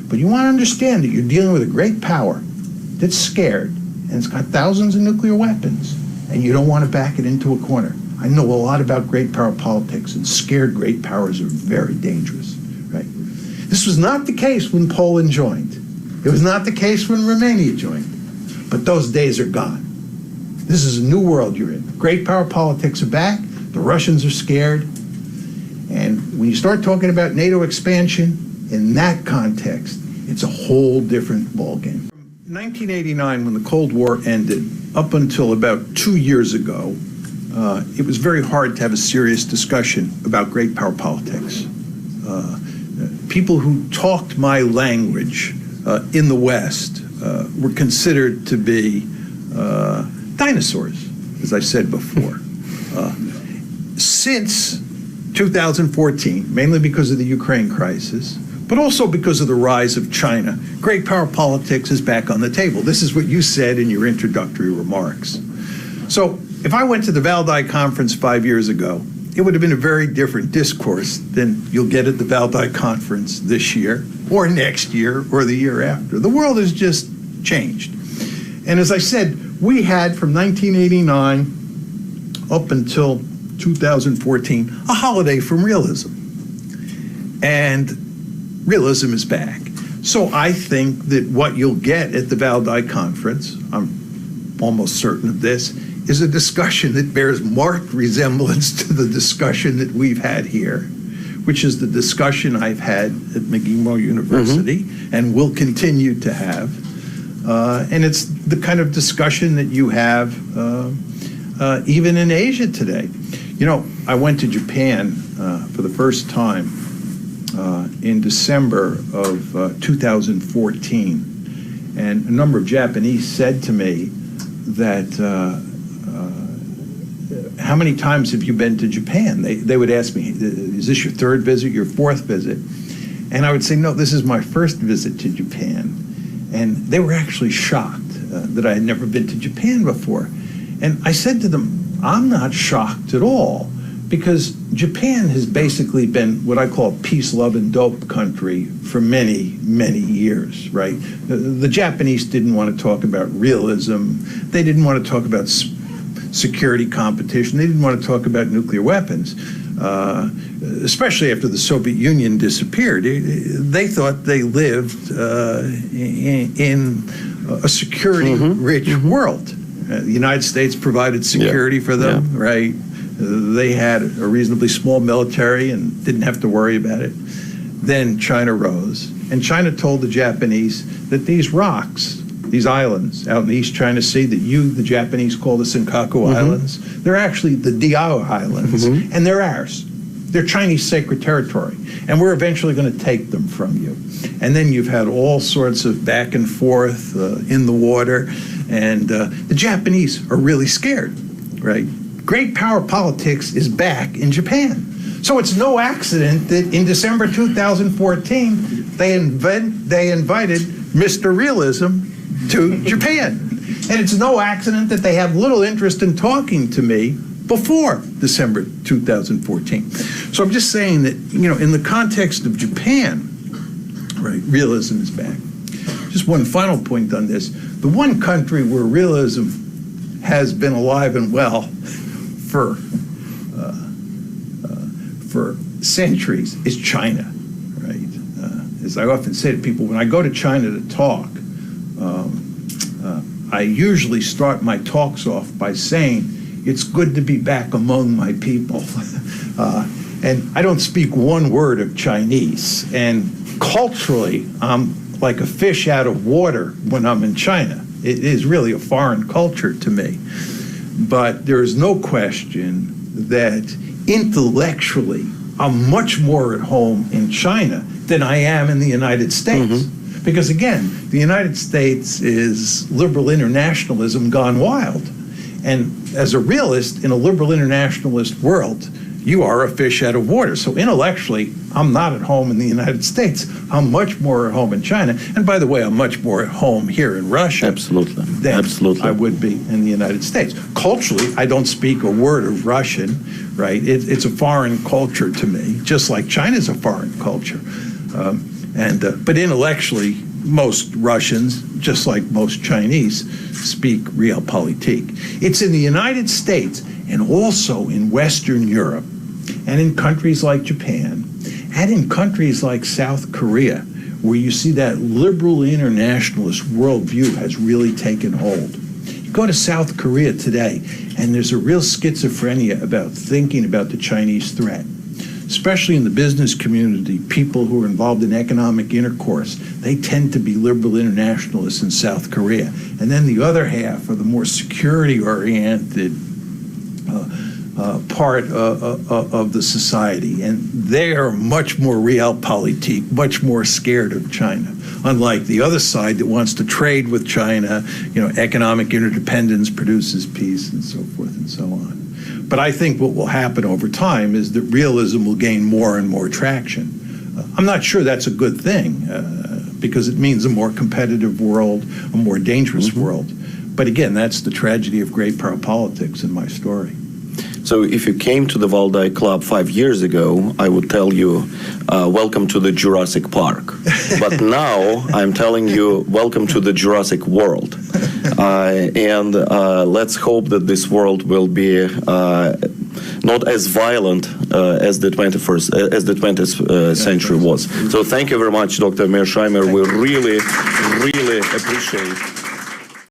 But you want to understand that you're dealing with a great power that's scared, and it's got thousands of nuclear weapons, and you don't want to back it into a corner. I know a lot about great power politics, and scared great powers are very dangerous, right? This was not the case when Poland joined. It was not the case when Romania joined. But those days are gone. This is a new world you're in. Great power politics are back. The Russians are scared. And when you start talking about NATO expansion in that context, it's a whole different ballgame. From 1989, when the Cold War ended, up until about 2 years ago, it was very hard to have a serious discussion about great power politics. People who talked my language in the West were considered to be dinosaurs, as I said before. Since 2014, mainly because of the Ukraine crisis, but also because of the rise of China, great power politics is back on the table. This is what you said in your introductory remarks. So if I went to the Vivaldi Conference 5 years ago, it would have been a very different discourse than you'll get at the Vivaldi Conference this year, or next year, or the year after. The world has just changed. And as I said, we had from 1989 up until 2014 a holiday from realism. And realism is back. So I think that what you'll get at the Vivaldi Conference, I'm almost certain of this, is a discussion that bears marked resemblance to the discussion that we've had here, which is the discussion I've had at McGill University and will continue to have. And it's the kind of discussion that you have even in Asia today. You know, I went to Japan for the first time in December of 2014, and a number of Japanese said to me that how many times have you been to Japan? They would ask me, is this your third visit, your fourth visit? And I would say, no, this is my first visit to Japan. And they were actually shocked that I had never been to Japan before. And I said to them, I'm not shocked at all, because Japan has basically been what I call a peace, love, and dope country for many, many years, right? The Japanese didn't want to talk about realism. They didn't want to talk about security competition. They didn't want to talk about nuclear weapons, especially after the Soviet Union disappeared. They thought they lived in a security-rich world. The United States provided security for them, right? They had a reasonably small military and didn't have to worry about it. Then China rose, and China told the Japanese that these rocks, these islands out in the East China Sea that you, the Japanese, call the Senkaku Islands, they're actually the Diao Islands, and they're ours. They're Chinese sacred territory, and we're eventually going to take them from you. And then you've had all sorts of back and forth in the water, and the Japanese are really scared, right? Great power politics is back in Japan. So it's no accident that in December 2014, they invited Mr. Realism to Japan. And it's no accident that they have little interest in talking to me before December 2014. So I'm just saying that, you know, in the context of Japan, right, realism is back. Just one final point on this. The one country where realism has been alive and well for centuries is China, right? As I often say to people, when I go to China to talk, I usually start my talks off by saying, it's good to be back among my people. And I don't speak one word of Chinese. And culturally, I'm like a fish out of water when I'm in China. It is really a foreign culture to me. But there is no question that intellectually, I'm much more at home in China than I am in the United States. Because again, the United States is liberal internationalism gone wild. And as a realist in a liberal internationalist world, you are a fish out of water. So intellectually, I'm not at home in the United States. I'm much more at home in China. And by the way, I'm much more at home here in Russia than I would be in the United States. Culturally, I don't speak a word of Russian, right? It's a foreign culture to me, just like China's a foreign culture. But intellectually, most Russians, just like most Chinese, speak realpolitik. It's in the United States and also in Western Europe and in countries like Japan and in countries like South Korea, where you see that liberal internationalist worldview has really taken hold. You go to South Korea today, and there's a real schizophrenia about thinking about the Chinese threat. Especially in the business community, people who are involved in economic intercourse, they tend to be liberal internationalists in South Korea. And then the other half are the more security-oriented part of the society. And they are much more realpolitik, much more scared of China. Unlike the other side that wants to trade with China, economic interdependence produces peace and so forth and so on. But I think what will happen over time is that realism will gain more and more traction. I'm not sure that's a good thing because it means a more competitive world, a more dangerous world. But again, that's the tragedy of great power politics in my story. So if you came to the Valdai Club 5 years ago, I would tell you, welcome to the Jurassic Park. But now I'm telling you, welcome to the Jurassic world. And let's hope that this world will be not as violent as the 20th century was. So thank you very much, Dr. Mearsheimer. We really, really appreciate